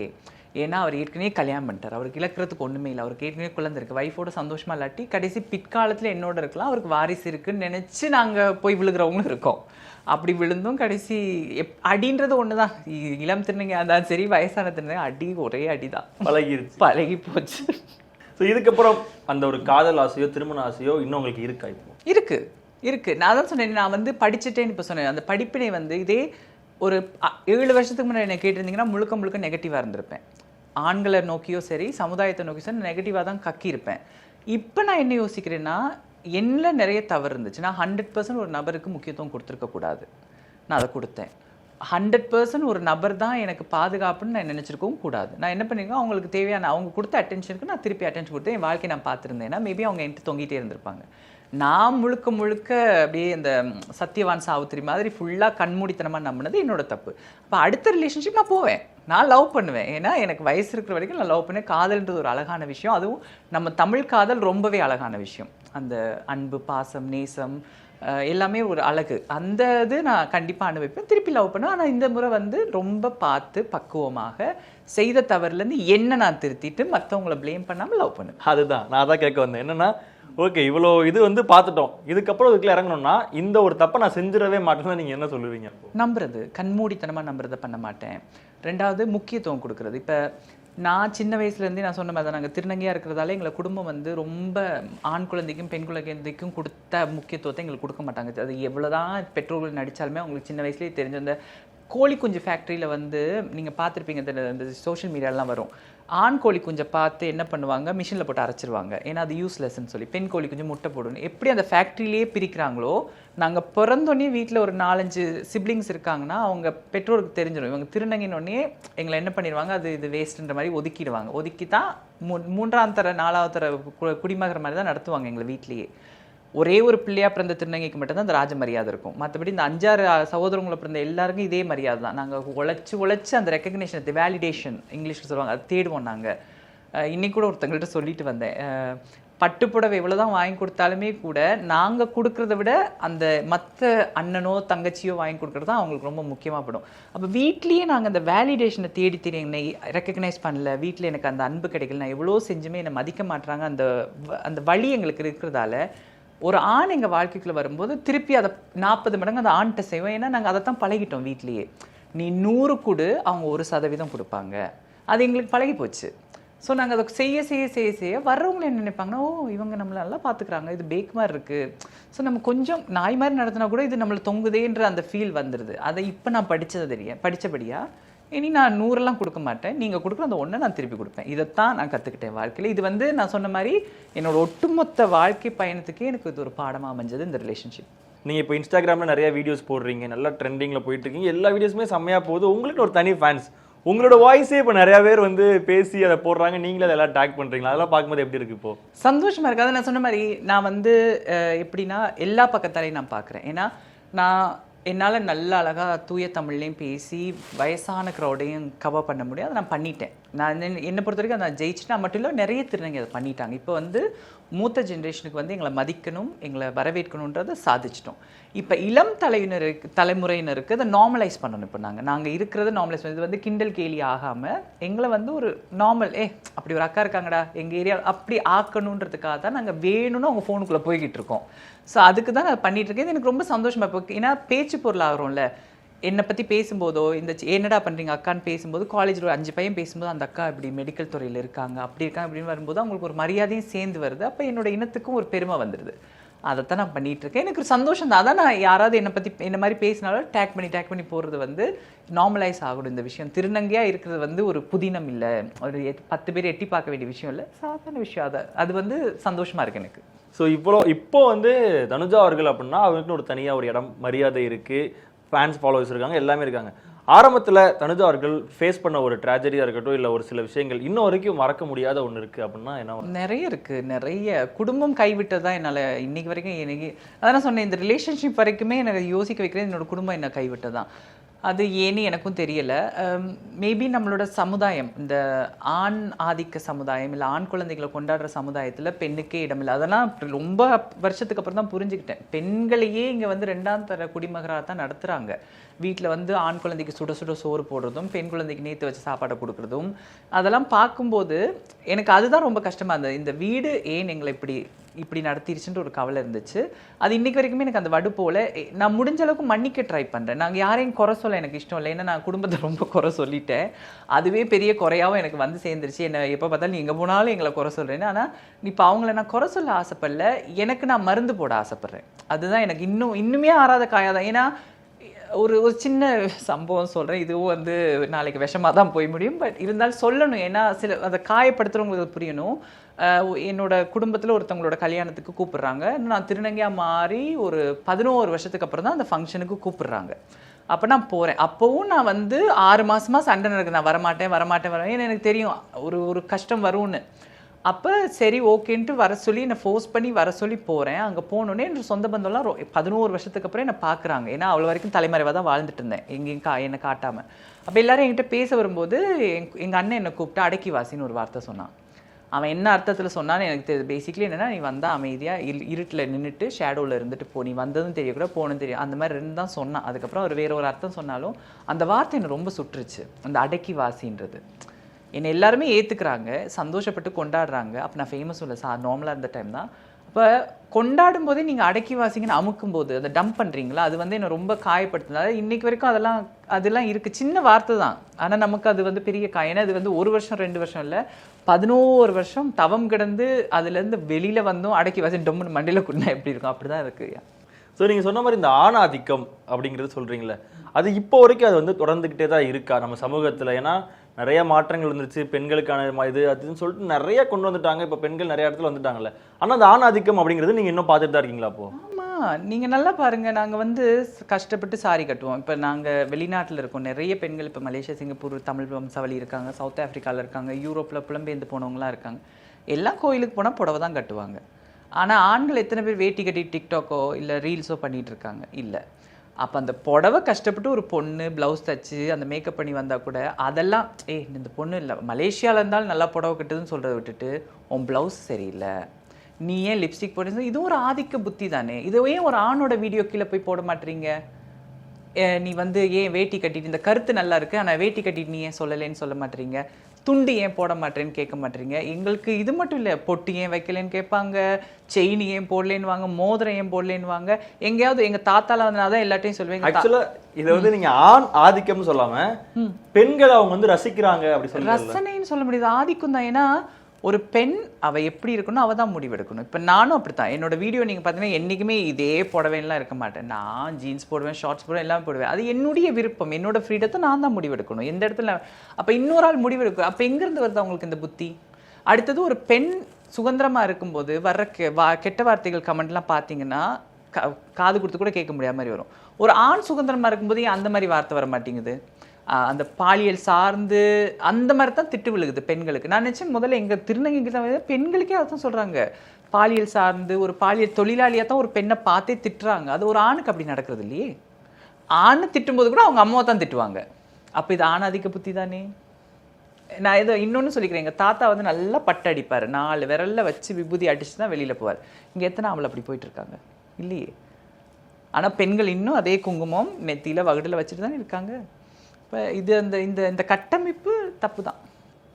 ஏன்னா அவர் ஏற்கனவே கல்யாணம் பண்ணிட்டார், அவருக்கு இழக்கிறதுக்கு ஒன்றுமே இல்லை, அவருக்கு ஏற்கனவே குழந்தை இருக்குது, வைஃபோட சந்தோஷமாக இல்லாட்டி கடைசி பிற்காலத்தில் என்னோட இருக்கலாம், அவருக்கு வாரிசு இருக்குன்னு நினச்சி நாங்கள் போய் விழுகிறவங்களும் இருக்கோம். அப்படி விழுந்தும் கடைசி அடின்றது ஒன்று தான். இளம் திருநங்கை இருந்தாலும் சரி வயசான திருநங்கை அடி ஒரே அடி தான், பழகி போச்சு. ஸோ இதுக்கப்புறம் அந்த ஒரு காதல் ஆசையோ திருமண ஆசையோ இன்னும் உங்களுக்கு இருக்கா? இப்போ இருக்கு. நான் தான் சொன்னேன், நான் வந்து படிச்சுட்டேன்னு இப்போ சொன்னேன். அந்த படிப்பினை வந்து இதே ஒரு 7 வருஷத்துக்கு முன்னாடி என்ன கேட்டிருந்தீங்கன்னா முழுக்க நெகட்டிவாக இருந்திருப்பேன். ஆண்களை நோக்கியோ சரி சமுதாயத்தை நோக்கியோ சரி நெகட்டிவாக தான் கக்கியிருப்பேன். இப்போ நான் என்ன யோசிக்கிறேன்னா, என்ன நிறைய தவறு இருந்துச்சு. நான் 100% ஒரு நபருக்கு முக்கியத்துவம் கொடுத்துருக்கக்கூடாது, நான் அதை கொடுத்தேன். 100% ஒரு நபர் தான் எனக்கு பாதுகாப்புன்னு நான் நினச்சிருக்கவும் கூடாது. நான் என்ன பண்ணியிருக்கேன், அவங்களுக்கு தேவையான அவங்க கொடுத்த அட்டென்ஷனுக்கு நான் திருப்பி அட்டென்ஷன் கொடுத்தேன். என் வாழ்க்கையை நான் பார்த்துருந்தேன்னா மேபி அவங்க என்கிட்ட தொங்கிட்டே இருந்திருப்பாங்க. நான் முழுக்க அப்படியே இந்த சத்யவான் சாவித்திரி மாதிரி ஃபுல்லாக கண்மூடித்தனமாக நம்பினது என்னோட தப்பு. அப்போ அடுத்த ரிலேஷன்ஷிப் நான் போவேன், நான் லவ் பண்ணுவேன். ஏன்னா எனக்கு வயசு இருக்கிற வரைக்கும் நான் லவ் பண்ணேன். காதல்ன்றது ஒரு அழகான விஷயம், அதுவும் நம்ம தமிழ் காதல் ரொம்பவே அழகான விஷயம். அந்த அன்பு, பாசம், நேசம் எல்லாமே ஒரு அழகு. அந்த இது நான் கண்டிப்பாக அனுபவிப்பேன், திருப்பி லவ் பண்ணுவேன். ஆனால் இந்த முறை வந்து ரொம்ப பார்த்து பக்குவமாக செய்த தவறுலேருந்து என்ன நான் திருத்திட்டு மற்றவங்களை ப்ளேம் பண்ணாமல் லவ் பண்ணுவேன். அதுதான் நான் அதான் கேட்க வந்தேன். என்னன்னா ஓகே இவ்வளோ இது வந்து பார்த்துட்டோம், இதுக்கப்புறம் இதுக்குள்ள இறங்கணும்னா இந்த ஒரு தப்பை நான் செஞ்சிடவே மாட்டேன்னு நீங்கள் என்ன சொல்லுவீங்க? நம்புறது, கண்மூடித்தனமாக நம்புறதை பண்ண மாட்டேன். 2வது முக்கியத்துவம் கொடுக்குறது. இப்போ நான் சின்ன வயசுலேருந்தே நான் சொன்ன மாதிரி தான், நாங்கள் திருநங்கையாக இருக்கிறதால எங்களை குடும்பம் வந்து ரொம்ப ஆண் குழந்தைக்கும் பெண் குழந்தைக்கும் கொடுத்த முக்கியத்துவத்தை எங்களுக்கு கொடுக்க மாட்டாங்க. அது எவ்வளோதான் பெற்றோர்கள் நடித்தாலுமே அவங்களுக்கு சின்ன வயசுலேயே தெரிஞ்ச அந்த கோழி குஞ்சு ஃபேக்ட்ரியில் வந்து நீங்கள் பார்த்துருப்பீங்க, இந்த சோஷியல் மீடியாலாம் வரும். ஆண் கோழி குஞ்சை பார்த்து என்ன பண்ணுவாங்க, மிஷினில் போட்டு அரைச்சிருவாங்க, ஏன்னா அது யூஸ்லெஸ்ன்னு சொல்லி. பெண் கோழி குஞ்சு முட்டை போடணும். எப்படி அந்த ஃபேக்ட்ரியிலே பிரிக்கிறாங்களோ, நாங்கள் பிறந்தோடனே வீட்டில் ஒரு 4-5 சிப்ளிங்ஸ் இருக்காங்கன்னா அவங்க பெற்றோருக்கு தெரிஞ்சிடும், இவங்க திருநங்கினோடனே எங்களை என்ன பண்ணிடுவாங்க, அது இது வேஸ்ட்டுன்ற மாதிரி ஒதுக்கிடுவாங்க. ஒதுக்கி தான் 3ஆம் தர 4ஆவது தர குடிமகர மாதிரி தான் நடத்துவாங்க எங்களை வீட்லேயே. ஒரே ஒரு பிள்ளையாக பிறந்த திருநங்கைக்கு மட்டும்தான் அந்த ராஜ மரியாதை இருக்கும். மற்றபடி இந்த 5-6 சகோதரங்களை பிறந்த எல்லாருக்கும் இதே மரியாதை தான். நாங்கள் உழைச்சி அந்த ரெக்கக்னேஷன், வேலிடேஷன் இங்கிலீஷில் சொல்லுவாங்க, அது தேடுவோம் நாங்கள். இன்னைக்கு கூட ஒருத்தங்கள்ட்ட சொல்லிட்டு வந்தேன், பட்டுப்புடவை எவ்வளோ தான் வாங்கி கொடுத்தாலுமே கூட நாங்கள் கொடுக்குறத விட அந்த மற்ற அண்ணனோ தங்கச்சியோ வாங்கி கொடுக்குறது தான் அவங்களுக்கு ரொம்ப முக்கியமாக படும். அப்போ வீட்லேயே நாங்கள் அந்த வேலிடேஷனை தேடி என்னை ரெக்கக்னைஸ் பண்ணல, வீட்டில் எனக்கு அந்த அன்பு கிடைக்கல, நான் எவ்வளோ செஞ்சுமே என்னை மதிக்க மாட்டுறாங்க, அந்த வழி எங்களுக்கு இருக்கிறதால ஒரு ஆண் எங்கள் வாழ்க்கைக்குள்ளே வரும்போது திருப்பி அதை 40 மடங்கு அந்த ஆண்கிட்ட செய்வோம். ஏன்னா நாங்கள் அதை தான் பழகிட்டோம் வீட்லேயே. நீ 100 கொடு, அவங்க 1% கொடுப்பாங்க, அது எங்களுக்கு பழகி போச்சு. ஸோ நாங்கள் அதை செய்ய வர்றவங்களை என்ன நினைப்பாங்கன்னா, ஓ இவங்க நம்மளை நல்லா பார்த்துக்குறாங்க, இது பேக் மாதிரி இருக்குது, ஸோ நம்ம கொஞ்சம் நாய் மாதிரி நடத்தினா கூட இது நம்மளை தொங்குதேன்ற அந்த ஃபீல் வந்துடுது. அதை இப்போ நான் படித்தபடியாக இனி நான் 100 கொடுக்க மாட்டேன், நீங்கள் கொடுக்குற அந்த 1 நான் திருப்பி கொடுப்பேன். இதைத்தான் நான் கற்றுக்கிட்டேன் வாழ்க்கையில். இது வந்து நான் சொன்ன மாதிரி என்னோட ஒட்டுமொத்த வாழ்க்கை பயணத்துக்கே எனக்கு இது ஒரு பாடமாக அமைஞ்சது இந்த ரிலேஷன்ஷிப். நீங்கள் இப்போ இன்ஸ்டாகிராமில் நிறைய வீடியோஸ் போடுறீங்க, நல்லா ட்ரெண்டிங்கில் போயிட்டு இருக்கீங்க, எல்லா வீடியோஸுமே செம்மையாக போகுது, உங்களுக்கு ஒரு தனி ஃபேன்ஸ், உங்களோட வாய்ஸே இப்போ நிறைய பேர் வந்து பேசி அதை போடுறாங்க, நீங்களே அதெல்லாம் டேக் பண்ணுறீங்களா, அதெல்லாம் பார்க்கும்போது எப்படி இருக்கு? இப்போ சந்தோஷமாக இருக்குது. அதை நான் சொன்ன மாதிரி நான் வந்து எப்படின்னா எல்லா பக்கத்தாலையும் நான் பார்க்குறேன். ஏன்னா என்னால் நல்ல அழகாக தூய தமிழ்லையும் பேசி வயசான க்ரௌடையும் கவர் பண்ண முடியும், அதை நான் பண்ணிட்டேன். நான் என்னை பொறுத்த வரைக்கும் நான் ஜெயிச்சுட்டா மட்டும் இல்லை, நிறைய திருநங்கை அதை பண்ணிட்டாங்க. இப்போ வந்து மூத்த ஜென்ரேஷனுக்கு வந்து எங்களை மதிக்கணும், எங்களை வரவேற்கணுன்றதை சாதிச்சிட்டோம். இப்போ இளம் தலைமுறையினருக்கு அதை நார்மலைஸ் பண்ணணும். இப்போ நாங்கள் இருக்கிறத நார்மலைஸ் பண்ணி, இது வந்து கிண்டல் கேலி ஆகாமல் எங்களை வந்து ஒரு நார்மல், அப்படி ஒரு அக்கா இருக்காங்கடா எங்கள் ஏரியா அப்படி ஆக்கணுன்றதுக்காக தான் நாங்கள் வேணும்னு அவங்க ஃபோனுக்குள்ளே போய்கிட்டு இருக்கோம். ஸோ அதுக்கு தான் நான் பண்ணிட்டு இருக்கேன். எனக்கு ரொம்ப சந்தோஷமாக இப்போ, ஏன்னா பேச்சு பொருள் ஆகிறோம்ல. என்னை பற்றி பேசும்போதோ என்னடா பண்ணுறீங்க அக்கான்னு பேசும்போது, காலேஜில் ஒரு 5 பையன் பேசும்போது அந்த அக்கா இப்படி மெடிக்கல் துறையில் இருக்காங்க அப்படி இருக்காங்க அப்படின்னு வரும்போது அவங்களுக்கு ஒரு மரியாதையும் சேர்ந்து வருது. அப்போ என்னோட இனத்துக்கும் ஒரு பெருமை வந்துடுது. அதைத்தான் நான் பண்ணிட்டு இருக்கேன். எனக்கு ஒரு சந்தோஷம் தான். அதான் நான் யாராவது என்னை பற்றி என்ன மாதிரி பேசினாலும் டேக் பண்ணி போகிறது வந்து நார்மலைஸ் ஆகணும். இந்த விஷயம் திருநங்கையாக இருக்கிறது வந்து ஒரு புதினம் இல்லை, ஒரு 10 பேர் எட்டி பார்க்க வேண்டிய விஷயம் இல்லை, சாதாரண விஷயம். அது வந்து சந்தோஷமாக இருக்குது எனக்கு. ஸோ இப்போ வந்து தனுஜா அவர்கள் அப்படின்னா அவருக்குன்னு ஒரு தனியாக ஒரு இடம், மரியாதை இருக்குது, ஃபேன்ஸ் ஃபாலோவர்ஸ் இருக்காங்க, எல்லாமே இருக்காங்க. ஆரம்பத்தில் தனுஜா அவர்கள் ஃபேஸ் பண்ண ஒரு ட்ராஜடியாக இருக்கட்டும், இல்லை ஒரு சில விஷயங்கள் இன்னும் வரைக்கும் மறக்க முடியாத ஒன்று இருக்குது அப்படின்னா என்ன? நிறைய இருக்குது. நிறைய குடும்பம் கைவிட்டதான் என்னால் இன்னைக்கு வரைக்கும். எனக்கு அதான் சொன்னேன், இந்த ரிலேஷன்ஷிப் வரைக்குமே எனக்கு யோசிக்க வைக்கிறேன் என்னோட குடும்பம் என்ன கைவிட்டதான். அது ஏன்னு எனக்கும் தெரியல. மேபி நம்மளோட சமுதாயம், இந்த ஆண் ஆதிக்க சமுதாயம், இல்லை ஆண் குழந்தைகளை கொண்டாடுற சமுதாயத்தில் பெண்ணுக்கே இடமில்லை. அதெல்லாம் ரொம்ப வருஷத்துக்கு அப்புறம் தான் புரிஞ்சுக்கிட்டேன். பெண்களையே இங்கே வந்து 2ஆம் தர குடிமகராக தான் நடத்துகிறாங்க. வீட்டில் வந்து ஆண் குழந்தைக்கு சுட சுட சோறு போடுறதும், பெண் குழந்தைக்கு நேற்று வச்சு சாப்பாடை கொடுக்குறதும், அதெல்லாம் பார்க்கும்போது எனக்கு அதுதான் ரொம்ப கஷ்டமாக இருந்தது. இந்த வீடு ஏன் எங்களை இப்படி நடத்திருச்சுன்ற ஒரு கவலை இருந்துச்சு. அது இன்னைக்கு வரைக்குமே எனக்கு அந்த வடு போல. நான் முடிஞ்ச அளவுக்கு மன்னிக்க ட்ரை பண்ணுறேன். நாங்கள் யாரையும் குறை சொல்ல எனக்கு இஷ்டம் இல்லை. ஏன்னா நான் குடும்பத்தை ரொம்ப குறை சொல்லிட்டேன். அதுவே பெரிய குறையாகவும் எனக்கு வந்து சேர்ந்துருச்சு. என்னை எப்போ பார்த்தாலும் நீ எங்கே போனாலும் எங்களை குறை சொல்கிறேன்னு. ஆனால் இப்போ அவங்கள நான் குறை சொல்ல ஆசைப்படல, எனக்கு நான் மருந்து போட ஆசைப்பட்றேன். அதுதான் எனக்கு இன்னுமே ஆறாத காயாதான். ஏன்னா ஒரு சின்ன சம்பவம் சொல்கிறேன், இதுவும் வந்து நாளைக்கு விஷமாக தான் போய் முடியும். பட் இருந்தாலும் சொல்லணும், ஏன்னா அதை காயப்படுத்துகிறவங்களுக்கு புரியணும். என்னோட குடும்பத்தில் ஒருத்தவங்களோட கல்யாணத்துக்கு கூப்பிடுறாங்க. நான் திருநங்கையாக மாறி ஒரு 11 வருஷத்துக்கு அப்புறம் தான் அந்த ஃபங்க்ஷனுக்கு கூப்பிடுறாங்க. அப்போ நான் போகிறேன். அப்போவும் நான் வந்து 6 மாதமாக சண்டை நடக்குது, நான் வரமாட்டேன். ஏன்னா எனக்கு தெரியும் ஒரு கஷ்டம் வரும்னு. அப்போ சரி ஓகேன்ட்டு வர சொல்லி என்னை ஃபோர்ஸ் பண்ணி வர சொல்லி போகிறேன். அங்கே போனோடனே என் சொந்த பந்தம்லாம் 11 வருஷத்துக்கு அப்புறம் என்னை பார்க்குறாங்க. ஏன்னா அவ்வளோ வரைக்கும் தலைமறைவாக தான் வாழ்ந்துட்டு இருந்தேன், எங்கேயும் என்னை காட்டாமல். அப்போ எல்லாரும் என்கிட்ட பேச வரும்போது எங்கள் அண்ணன் என்னை கூப்பிட்டு அடக்கி வாசின்னு ஒரு வார்த்தை சொன்னான். அவன் என்ன அர்த்தத்தில் சொன்னான்னு எனக்கு தெரியுது. பேசிக்கலி என்னென்னா, நீ வந்தால் அமைதியாக இருட்டில் நின்றுட்டு ஷேடோவில் இருந்துட்டு போ, நீ வந்ததும் தெரியக்கூட போகணும் தெரியும், அந்த மாதிரி இருந்து தான் சொன்னான். அதுக்கப்புறம் அவர் வேற ஒரு அர்த்தம் சொன்னாலும் அந்த வார்த்தை என்னை ரொம்ப சுற்றுச்சு. அந்த அடக்கி வாசின்றது என்னை எல்லாருமே ஏற்றுக்கிறாங்க, சந்தோஷப்பட்டு கொண்டாடுறாங்க. அப்போ நான் ஃபேமஸும் இல்லை, நார்மலாக இருந்த டைம் தான். அப்போ கொண்டாடும் போதே நீங்கள் அடக்கி வாசிங்கன்னு அமுக்கும்போது அதை டம்ப் பண்ணுறீங்களா, அது வந்து என்னை ரொம்ப காயப்படுத்தினால இன்னைக்கு வரைக்கும் அதெல்லாம் இருக்குது. சின்ன வார்த்தை தான், ஆனால் நமக்கு அது வந்து பெரிய காயம். அது வந்து 1 வருஷம் 2 வருஷம் இல்லை, 11 வருஷம் தவம் கிடந்து அதுலேருந்து வெளியில் வந்தோம் அடக்கி வாசி டொம்முன்னு மண்டியில் குடினா எப்படி இருக்கும், அப்படி தான் இருக்குது. ஸோ நீங்கள் சொன்ன மாதிரி இந்த ஆணாதிக்கம் அப்படிங்கிறது சொல்கிறீங்களே, அது இப்போ வரைக்கும் அது வந்து தொடர்ந்துக்கிட்டே தான் இருக்கா நம்ம சமூகத்தில்? ஏன்னா நிறைய மாற்றங்கள் வந்துருச்சு, பெண்களுக்கான இது அதுன்னு சொல்லிட்டு நிறைய கொண்டு வந்துட்டாங்க. இப்போ பெண்கள் நிறைய இடத்துல வந்துட்டாங்கல்ல, ஆனால் அந்த ஆணாதிக்கம் அப்படிங்கிறது நீங்கள் இன்னும் பார்த்துட்டு தான் இருக்கீங்களா? அப்போ ஆமாம், நீங்கள் நல்லா பாருங்கள். நாங்கள் வந்து கஷ்டப்பட்டு சாரி கட்டுவோம். இப்போ நாங்கள் வெளிநாட்டில் இருக்கோம், நிறைய பெண்கள் இப்போ மலேசியா, சிங்கப்பூர், தமிழ் வம்சாவளி இருக்காங்க, சவுத் ஆஃப்ரிக்காவில் இருக்காங்க, யூரோப்பில் புலம்பெயர்ந்து போனவங்களாம் இருக்காங்க. எல்லாம் கோயிலுக்கு போனால் புடவை தான் கட்டுவாங்க. ஆனால் ஆண்கள் எத்தனை பேர் வேட்டி கட்டி டிக்டாக்கோ இல்லை ரீல்ஸோ பண்ணிகிட்டு இருக்காங்க? இல்லை. அப்போ அந்த புடவை கஷ்டப்பட்டு ஒரு பொண்ணு ப்ளவுஸ் தச்சு அந்த மேக்கப் பண்ணி வந்தால் கூட அதெல்லாம் இந்த பொண்ணு இல்லை மலேசியாவில் இருந்தாலும் நல்லா புடவை கட்டுதுன்னு சொல்கிறத விட்டுட்டு உன் ப்ளவுஸ் சரியில்லை, நீ ஏன் லிப்ஸ்டிக் போட்டு, இது ஒரு ஆதிக்க புத்தி தானே. இது ஏன் ஒரு ஆணோட வீடியோ கீழே போய் போட மாட்டீங்க? நீ வந்து ஏன் வேட்டி கட்டிட்டு, இந்த கருத்து நல்லா இருக்குது ஆனால் வேட்டி கட்டிட்டு நீ ஏன் சொல்லலைன்னு சொல்ல மாட்டீங்க? துண்டு ஏன் போட மாட்டேன்னு கேட்க மாட்டீங்க? எங்களுக்கு இது மட்டும் இல்லை, பொட்டு ஏன் வைக்கலன்னு கேட்பாங்க, செயின் ஏன் போடலேன்னு வாங்க, மோதிரம் ஏன் போடலேன்னு வாங்க. எங்கேயாவது எங்கள் தாத்தால வந்தனாதான் எல்லாத்தையும் சொல்லுவேங்க. ஆக்சுவலாக இதை வந்து நீங்கள் ஆண் ஆதிக்கம்னு சொல்லாம பெண்களை அவங்க வந்து ரசிக்கிறாங்க அப்படி சொல்லி ரசனைன்னு சொல்ல முடியாது, ஆதிக்கம் தான். ஏன்னா ஒரு பெண் அவள் எப்படி இருக்கணும் அவள் தான் முடிவெடுக்கணும். இப்போ நானும் அப்படித்தான். என்னோட வீடியோ நீங்கள் பார்த்தீங்கன்னா என்றைக்குமே இதே புடவைலாம் இருக்க மாட்டேன். நான் ஜீன்ஸ் போடுவேன், ஷார்ட்ஸ் போடுவேன், எல்லாம் போடுவேன். அது என்னுடைய விருப்பம், என்னோட ஃப்ரீடத்தை நான் தான் முடிவெடுக்கணும். எந்த இடத்துல அப்போ இன்னொரு ஆள் முடிவெடுக்கும். அப்போ எங்கேருந்து வருது அவங்களுக்கு இந்த புத்தி? அடுத்தது ஒரு பெண் சுதந்திரமாக இருக்கும்போது வர்ற கெட்ட வார்த்தைகள் கமெண்ட்லாம் பார்த்தீங்கன்னா காது கொடுத்து கூட கேட்க முடியாத மாதிரி வரும். ஒரு ஆண் சுதந்திரமாக இருக்கும்போது அந்த மாதிரி வார்த்தை வர மாட்டேங்குது. அந்த பாலியல் சார்ந்து அந்த மாதிரி தான் திட்டு விழுகுது பெண்களுக்கு. நான் நினச்சேன் முதல்ல எங்கள் திருநங்கைக்கு தான் பெண்களுக்கே அதான் சொல்கிறாங்க, பாலியல் சார்ந்து ஒரு பாலியல் தொழிலாளியாக தான் ஒரு பெண்ணை பார்த்தே திட்டுறாங்க. அது ஒரு ஆணுக்கு அப்படி நடக்கிறது இல்லையே. ஆண் திட்டும்போது கூட அவங்க அம்மாவை தான் திட்டுவாங்க. அப்போ இது ஆணாதிக்க புத்தி தானே. நான் ஏதோ இன்னொன்னு சொல்லிக்கிறேன், எங்கள் தாத்தா வந்து நல்லா பட்டு அடிப்பார், 4 விரல்ல வச்சு விபூதி அடிச்சு தான் வெளியில் போவார். இங்கே எத்தனை ஆம்பளை அப்படி போயிட்டு இருக்காங்க? இல்லையே. ஆனால் பெண்கள் இன்னும் அதே குங்குமம் நெத்தியில் வகுடில் வச்சுட்டு தான் இருக்காங்க. இப்போ இது அந்த இந்த இந்த கட்டமைப்பு தப்பு தான்.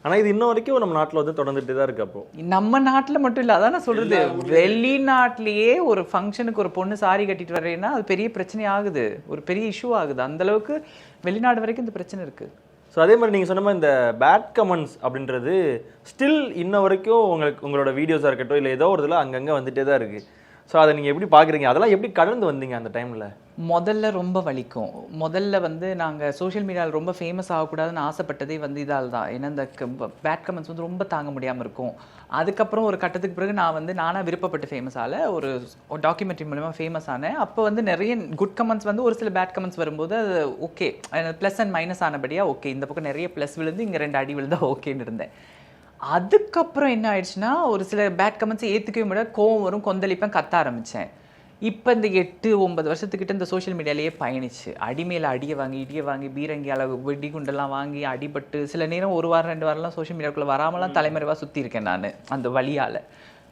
ஆனால் இது இன்ன வரைக்கும் நம்ம நாட்டில் வந்து தொடர்ந்துட்டு தான் இருக்கு. அப்போ நம்ம நாட்டில் மட்டும் இல்லை, அதான் நான் சொல்கிறது, வெளிநாட்டிலேயே ஒரு ஃபங்க்ஷனுக்கு ஒரு பொண்ணு சாரி கட்டிட்டு வர்றேன்னா அது பெரிய பிரச்சனை ஆகுது, ஒரு பெரிய இஷ்யூ ஆகுது. அந்தளவுக்கு வெளிநாடு வரைக்கும் இந்த பிரச்சனை இருக்குது. ஸோ அதே மாதிரி நீங்கள் சொன்ன மாதிரி இந்த பேட் கமெண்ட்ஸ் அப்படின்றது ஸ்டில் இன்ன வரைக்கும் உங்களோட வீடியோஸாக இருக்கட்டும் இல்லை ஏதோ ஒரு இதில் அங்கங்கே வந்துட்டே தான் இருக்குது. ஸோ அதை நீங்கள் எப்படி பார்க்குறீங்க? அதெல்லாம் எப்படி கடந்து வந்தீங்க அந்த டைமில்? முதல்ல ரொம்ப வலிக்கும். முதல்ல வந்து நாங்கள் சோஷியல் மீடியாவில் ரொம்ப ஃபேமஸ் ஆகக்கூடாதுன்னு ஆசைப்பட்டதே வந்து இதால் தான். ஏன்னா இந்த பேட் கமெண்ட்ஸ் வந்து ரொம்ப தாங்க முடியாமல் இருக்கும். அதுக்கப்புறம் ஒரு கட்டத்துக்கு பிறகு நானாக விருப்பப்பட்டு ஃபேமஸ் ஆகல, ஒரு டாக்குமெண்ட்ரி மூலமா ஃபேமஸ் ஆனேன். அப்போ வந்து நிறைய குட் கமெண்ட்ஸ் வந்து ஒரு சில பேட் கமெண்ட்ஸ் வரும்போது அது ஓகே, ப்ளஸ் அண்ட் மைனஸ் ஆனபடியா ஓகே, இந்த பக்கம் நிறைய ப்ளஸ் விழுந்து இங்கே 2 அடி விழுந்தா ஓகேன்னு இருந்தேன். அதுக்கப்புறம் என்ன ஆயிடுச்சுன்னா, ஒரு சில பேட் கமெண்ட்ஸ் ஏற்றுக்கவே முடியாது, கோவம் வரும், கொந்தளிப்பேன், கத்த ஆரம்பித்தேன். இப்போ இந்த 8-9 வருஷத்துக்கிட்ட இந்த சோஷியல் மீடியாலேயே பயணிச்சு அடிமையில் அடியை வாங்கி பீரங்கி அளவு வெடிகுண்டெல்லாம் வாங்கி அடிபட்டு சில நேரம் 1 வாரம் 2 வாரம்லாம் சோஷியல் மீடியாவுக்குள்ளே வராமலாம் தலைமறைவாக சுற்றி இருக்கேன் நான் அந்த வழியால்.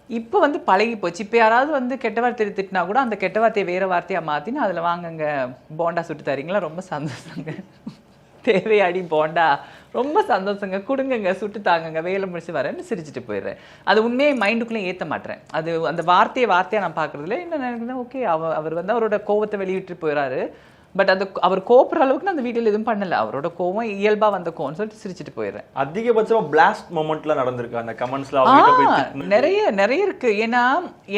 இப்போ வந்து பழகி போச்சு. இப்போ யாராவது வந்து கெட்ட வார்த்தை திட்டினா கூட அந்த கெட்ட வார்த்தையை வேறு வார்த்தையாக மாற்றின்னு அதில் வாங்கங்க போண்டா சுட்டு தரீங்களா, ரொம்ப சந்தோஷங்க, தேவையாடி போண்டா, ரொம்ப சந்தோஷங்க, கொடுங்கங்க, சுட்டு தாங்கங்க, வேலை முடிச்சு வரேன்னு சிரிச்சுட்டு போயிடுறேன். அது உண்மையை மைண்டுக்குள்ளே ஏற்ற மாட்டேன். அது அந்த வார்த்தையாக நான் பார்க்குறதுல என்ன நினைக்கிறேன், ஓகே அவர் வந்து அவரோட கோவத்தை வெளியிட்டு போயிடாரு, பட் அது அவர் கோப்புற அளவுக்கு நான் அந்த வீடியோவில் எதுவும் பண்ணல, அவரோட கோவம் இயல்பாக வந்த கோவம்னு சொல்லிட்டு சிரிச்சுட்டு போயிடுறேன். அதிகபட்சமாக பிளாஸ்ட் மொமெண்ட்லாம் நடந்திருக்கு அந்த கமெண்ட்ஸ்ல? நிறைய இருக்கு. ஏன்னா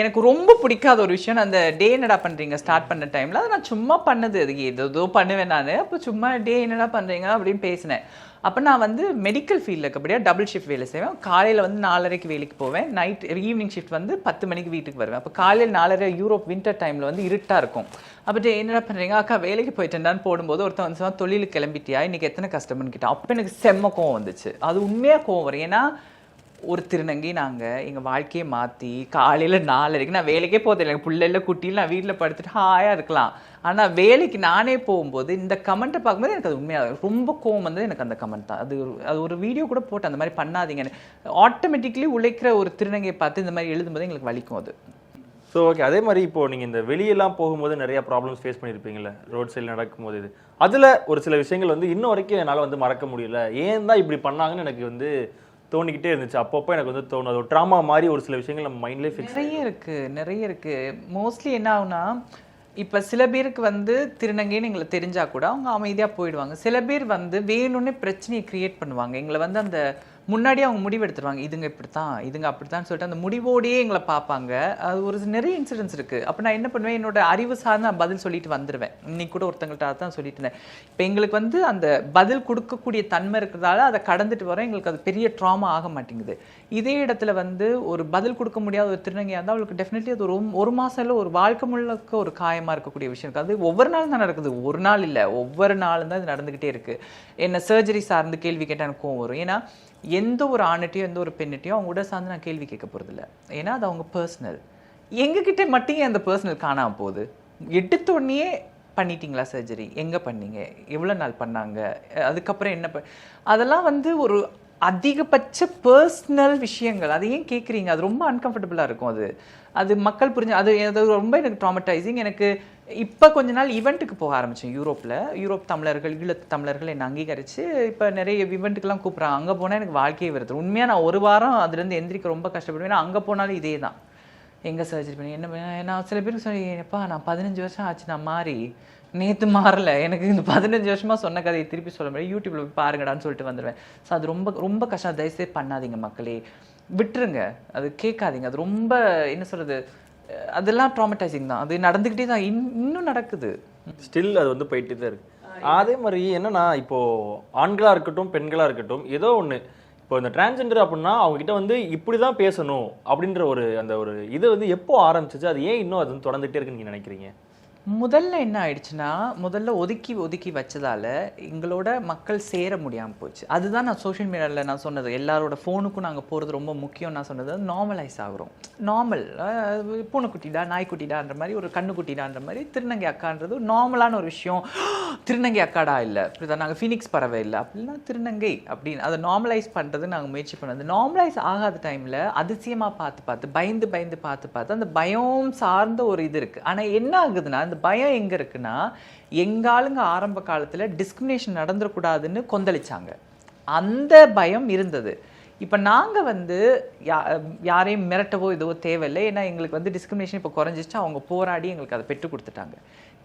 எனக்கு ரொம்ப பிடிக்காத ஒரு விஷயம், அந்த டே என்னடா பண்றீங்க ஸ்டார்ட் பண்ண டைம்ல அதை நான் சும்மா பண்ணது, அது ஏதோ பண்ணுவேன் நான். அப்போ சும்மா டே என்னடா பண்றீங்க அப்படின்னு பேசினேன். அப்போ நான் வந்து மெடிக்கல் ஃபீல்டில் இருக்கப்படியா டபுள் ஷிஃப்ட் வேலை செய்வேன். காலையில் வந்து 4:30க்கு வேலைக்கு போவேன், ஈவினிங் ஷிஃப்ட் வந்து 10 மணிக்கு வீட்டுக்கு வருவேன். அப்போ காலையில் 4:30 யூரோப் வின்டர் டைமில் வந்து இருட்டாக இருக்கும். அப்போ என்னடா பண்ணுறீங்க, அக்கா வேலைக்கு போயிட்டேன்டான்னு போடும்போது ஒருத்தன் வந்து தொழிலுக்கு கிளம்பிட்டியா, இன்றைக்கி எத்தனை கஸ்டமர்னு கேட்டான். அப்போ எனக்கு செம்ம கோவம் வந்துச்சு. அது உண்மையாக கோவம் வரும். ஏன்னா ஒரு திருநங்கி நாங்கள் எங்கள் வாழ்க்கையை மாற்றி காலையில் 4:30க்கு நான் வேலைக்கே போகிறேன், எனக்கு பிள்ளைல குட்டியில் நான் வீட்டில் படுத்துட்டு ஹாயாக இருக்கலாம். ஆனால் வேலைக்கு நானே போகும்போது இந்த கமெண்ட்டை பார்க்கும்போது எனக்கு அது உண்மையாக ரொம்ப கோவம் வந்தது. எனக்கு அந்த கமெண்ட் தான் அது ஒரு வீடியோ கூட போட்டு அந்த மாதிரி பண்ணாதீங்கன்னு. ஆட்டோமேட்டிக்லி உழைக்கிற ஒரு திருநங்கையை பார்த்து இந்த மாதிரி எழுதும்போது எங்களுக்கு வலிக்கும் அது. ஸோ ஓகே, அதே மாதிரி இப்போது நீங்கள் இந்த வெளியெல்லாம் போகும்போது நிறையா ப்ராப்ளம்ஸ் ஃபேஸ் பண்ணியிருப்பீங்களே ரோட் சைடில் நடக்கும்போது, இது அதில் ஒரு சில விஷயங்கள் வந்து இன்ன வரைக்கும் என்னால் வந்து மறக்க முடியல, ஏன் தான் இப்படி பண்ணாங்கன்னு எனக்கு வந்து தோணிக்கிட்டே இருந்துச்சு. அப்பப்போ எனக்கு வந்து தோணும், ஒரு ட்ராமா மாதிரி ஒரு சில விஷயங்கள் நம்ம மைண்ட்லேயே ஃபிக்ஸ். நிறைய இருக்கு. மோஸ்ட்லி என்ன ஆகுனா, இப்போ சில பேருக்கு வந்து திருநங்கைன்னு எங்களை தெரிஞ்சா கூட அவங்க அமைதியாக போயிடுவாங்க. சில பேர் வந்து வேணும்னே பிரச்சனையை கிரியேட் பண்ணுவாங்க. எங்களை வந்து அந்த முன்னாடியே அவங்க முடிவு எடுத்துருவாங்க, இதுங்க இப்படித்தான் இதுங்க அப்படித்தான் சொல்லிட்டு அந்த முடிவோடையே எங்களை பார்ப்பாங்க. அது ஒரு நிறைய இன்சிடென்ட்ஸ் இருக்குது. அப்போ நான் என்ன பண்ணுவேன், என்னோட அறிவு சார்ந்து நான் பதில் சொல்லிட்டு வந்துடுவேன். இன்னைக்கு கூட ஒருத்தங்கள்ட்ட தான் சொல்லிட்டு இருந்தேன். இப்போ எங்களுக்கு வந்து அந்த பதில் கொடுக்கக்கூடிய தன்மை இருக்கிறதால அதை கடந்துட்டு வரோம், எங்களுக்கு அது பெரிய ட்ராமா ஆக மாட்டேங்குது. இதே இடத்துல வந்து ஒரு பதில் கொடுக்க முடியாத ஒரு திருநங்கையாக இருந்தால் அவளுக்கு டெஃபினெட்லி அது ஒரு மாதம் இல்லை, ஒரு வாழ்க்கை முழுக்க ஒரு காயமாக இருக்கக்கூடிய விஷயம் இருக்குது. அது ஒவ்வொரு நாளும் தான் நடக்குது, ஒரு நாள் இல்லை, ஒவ்வொரு நாளும் தான் இது நடந்துக்கிட்டே இருக்குது. என்ன சர்ஜரி சார்ந்து கேள்வி கேட்டால் எனக்கு கோவம் வரும். ஏன்னா எந்த ஒரு ஆணைட்டையும் எந்த ஒரு பெண்ணிட்டையும் அவங்க கூட சார்ந்து நான் கேள்வி கேட்க போகிறதில்ல. ஏன்னா அது அவங்க பர்சனல். எங்ககிட்ட மட்டும் அந்த பர்சனல் காணாமல் போகுது. எடுத்தோடனே பண்ணிட்டீங்களா சர்ஜரி, எங்கே பண்ணீங்க, எவ்வளோ நாள் பண்ணாங்க, அதுக்கப்புறம் என்ன அதெல்லாம் வந்து ஒரு அதிகபட்ச பர்சனல் விஷயங்கள். அதை ஏன் கேட்குறீங்க? அது ரொம்ப அன்கம்ஃபர்டபுளாக இருக்கும். அது மக்கள் புரிஞ்சு அது ரொம்ப எனக்கு ட்ராமடைசிங். எனக்கு இப்போ கொஞ்ச நாள் ஈவெண்ட்டுக்கு போக ஆரம்பித்தேன் யூரோப் தமிழர்கள், ஈழத்து தமிழர்கள் என்னை அங்கீகரித்து இப்போ நிறைய ஈவெண்ட்டுக்கெலாம் கூப்பிட்றாங்க. அங்கே போனால் எனக்கு வாழ்க்கையே வருது. உண்மையாக நான் 1 வாரம் அதுலேருந்து எந்திரிக்க ரொம்ப கஷ்டப்படுவேன். அங்கே போனாலும் இதே தான், எங்கே சர்ஜரி பண்ணி என்ன. நான் சில பேருக்கு சொல்லி, எப்பா நான் 15 வருஷம் ஆச்சு, நான் மாறி நேற்று மாறல, எனக்கு இந்த 15 வருஷமாக சொன்ன கதையை திருப்பி சொல்ல முடியாது, யூடியூப்பில் போய் பாருங்கடான்னு சொல்லிட்டு வந்துடுவேன். ஸோ அது ரொம்ப ரொம்ப கஷ்டம். தயவுசெய்து பண்ணாதீங்க மக்களே, விட்டுருங்க, அது கேட்காதீங்க. அது ரொம்ப என்ன சொல்கிறது, அதெல்லாம் ட்ராமடைசிங் தான். அது நடந்துக்கிட்டே தான் இன்னும் நடக்குது. ஸ்டில் அது வந்து போயிட்டு தான் இருக்கு. அதே மாதிரி என்னன்னா, இப்போது ஆண்களாக இருக்கட்டும் பெண்களாக இருக்கட்டும், ஏதோ ஒன்று இப்போ இந்த டிரான்ஸ்ஜெண்டர் அப்படின்னா அவங்ககிட்ட வந்து இப்படி தான் பேசணும் அப்படின்ற அந்த ஒரு இது வந்து எப்போ ஆரம்பிச்சிச்சு, அது ஏன் இன்னும் அது வந்து தொடர்ந்துகிட்டே இருக்குன்னு நீங்கள் நினைக்கிறீங்க? முதல்ல என்ன ஆயிடுச்சுன்னா, முதல்ல ஒதுக்கி வச்சதால எங்களோட மக்கள் சேர முடியாமல் போச்சு. அதுதான் நான் சோஷியல் மீடியாவில் நான் சொன்னது. எல்லாரோட ஃபோனுக்கும் நாங்கள் போகிறது ரொம்ப முக்கியம் நான் சொன்னது. நார்மலைஸ் ஆகுறோம். நார்மல் பூனைக்குட்டிடா நாய்க்குட்டிடான்ற மாதிரி, ஒரு கண்ணுக்குட்டிடான்ற மாதிரி திருநங்கை அக்கான்றது நார்மலான ஒரு விஷயம். திருநங்கை அக்காடா இல்லை, இப்படிதான் நாங்கள் ஃபீனிக்ஸ் பறவை இல்லை, அப்படின்னா திருநங்கை அப்படின்னு அதை நார்மலைஸ் பண்ணுறது நாங்கள் முயற்சி பண்ணது. நார்மலைஸ் ஆகாத டைமில் அதிசயமாக பார்த்து பயந்து பார்த்து அந்த பயம் சார்ந்த ஒரு இது இருக்குது. ஆனால் என்ன ஆகுதுன்னா, அந்த பயம் எங்கே இருக்குன்னா, எங்காளுங்க ஆரம்ப காலத்தில் டிஸ்கிரிமினேஷன் நடந்துடக்கூடாதுன்னு கொந்தளிச்சாங்க. அந்த பயம் இருந்தது. இப்போ நாங்கள் யாரையும் மிரட்டவோ இதுவோ தேவையில்லை. ஏன்னா எங்களுக்கு டிஸ்கிரிமினேஷன் இப்போ குறைஞ்சிச்சு. அவங்க போராடி எங்களுக்கு அதை பெற்று கொடுத்துட்டாங்க.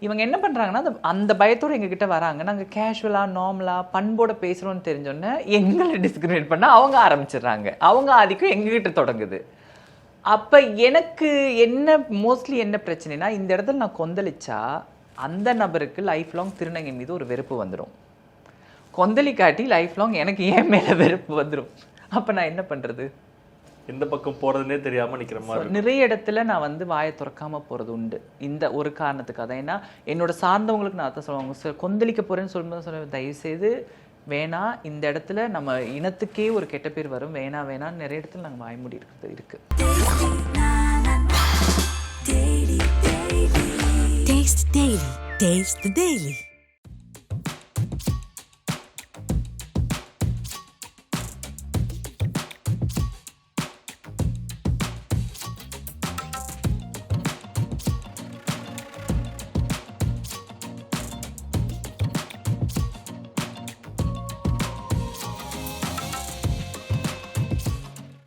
இவங்க என்ன பண்ணுறாங்கன்னா, அந்த பயத்தோடு எங்ககிட்ட வராங்க. நாங்கள் கேஷுவலாக நார்மலாக பண்போட பேசுகிறோன்னு தெரிஞ்சோன்னே எங்களை டிஸ்கிரிமினேட் பண்ண அவங்க ஆரம்பிச்சிடுறாங்க. அவங்க ஆதிக்கம் எங்ககிட்ட தொடங்குது. அப்போ எனக்கு மோஸ்ட்லி என்ன பிரச்சனைனா, இந்த இடத்துல நான் கொந்தளிச்சா அந்த நபருக்கு லைஃப் லாங் திருநங்கை மீது ஒரு வெறுப்பு வந்துடும். கொந்தளிக்காட்டி லைஃப் லாங் எனக்கு ஏன் மேலே வெறுப்பு வந்துடும். அப்போ நான் என்ன பண்ணுறது? எந்த பக்கம் போகிறதுனே தெரியாமல் நிற்கிற மாதிரி. நிறைய இடத்துல நான் வாயை திறக்காமல் போகிறது உண்டு. இந்த ஒரு காரணத்துக்காக தான். ஏன்னா என்னோட சார்ந்தவங்களுக்கு நான் அதான் சொல்லுவாங்க, கொந்தளிக்க போகிறேன்னு சொல்லும்போது தயவுசெய்து வேணாம், இந்த இடத்துல நம்ம இனத்துக்கே ஒரு கெட்ட பேர் வரும், வேணாம் நிறைய இடத்துல நாங்கள் வாய்மூடி இருக்கிறது இருக்குது. Taste the Daily.